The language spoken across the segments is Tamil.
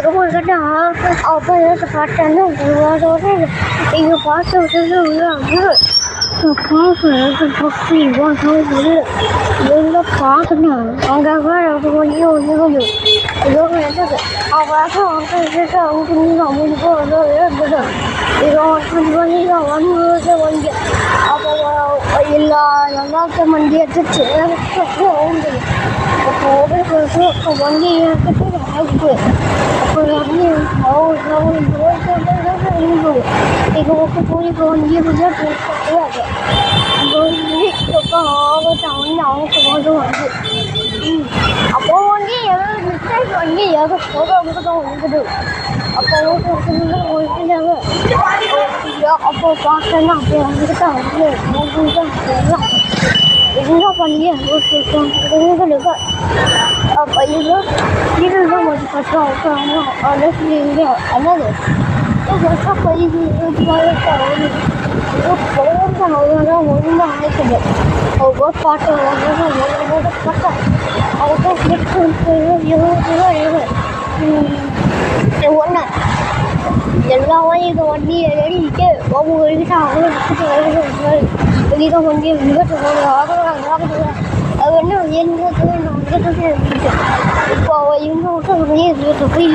ரொம்ப கேட்டால் அப்போ ஏதாச்சும் பார்த்தேன்னா ஒரு இங்கே பார்த்து விட்டு எங்கே பார்க்கணும் அங்கே கொஞ்சம் ஒன்று என்னது அவ்வளோ அங்கே அமுக்கு வந்து வண்டி அப்போ எல்லாத்த வண்டி எடுத்துச்சு அப்போ வண்டி எடுத்துட்டு ஆகுது அப்போ வந்து ಈಗ ಒಬ್ಬ ಕೂಲಿಗೆ ಒಂದು போகாது அவங்க போது வந்து அப்போ வந்து எதாவது மிஸ்டேக் வந்து எதாவது போக தான் வந்துடு அப்போ அப்போ பார்த்தேன்னா அப்போ வந்துட்டு வந்து என்ன பண்ணி உங்களுக்கு அப்போ இதுதான் கொஞ்சம் கஷ்டம் என்னது அப்போ இது அவ்வளோதான் ஒழுங்காக ஆயிடுது அவங்க பாட்டு பார்த்தேன் அவங்க ஒன்று எல்லாமே இது வண்டி எழுதிட்டு அவங்க எழுதிட்டு அவங்க வெளியே வண்டியை விட்டு அது என்ன எங்களுக்கு நான் வந்துட்டு இப்போ இவங்க விட்டு வெளியே போய்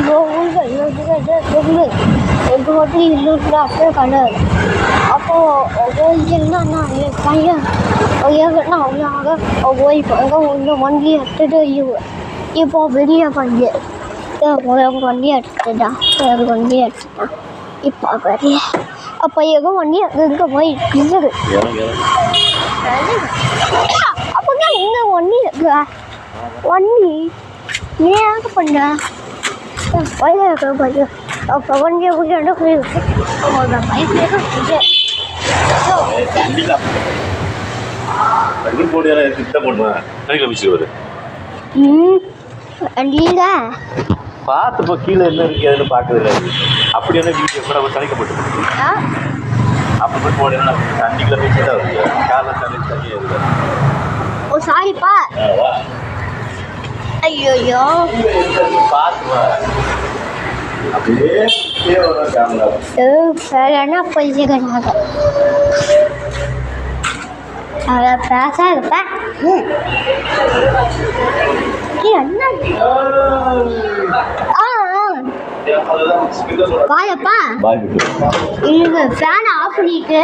சொல்லு எங்கள் மட்டும் இல்லைன்னு அப்படியே கிடையாது அப்போது என்னன்னா பையன் ஏன்னா அவங்க போய் ஒன்று வண்டி எடுத்துட்டு இப்போ வெளியே வண்டி வண்டி எடுத்துட்டான் வண்டி எடுத்துட்டான் இப்போ பெரிய அப்போ எங்கள் வண்டி அங்கே போய் இருக்குது அப்போ இங்கே வண்டி இருக்கு வண்டி ஏன் பண்ண பையன் இருக்கிற பையன் அப்போ வண்டியை போய் போயிருக்கு அவங்க பையன் பார்த்து கீழே என்ன இருக்கு அதுன்னு பார்க்கறது அப்படி என்ன வீடியோ கூட தனிக்கப்பட்டு அப்படி போய் போனீங்கன்னா தண்ணிக்குள்ள போய் தான் வருது காலை தண்ணி தண்ணியாக இருக்கு ஓ சாரிப்பா ஐயோ பார்த்து அப்படியே வரும் கேமரா போயிக்கிறாங்க அதை பேசாதப்பா என்ன பாயப்பா பாய் ஃபேனை ஆஃப் பண்ணிட்டு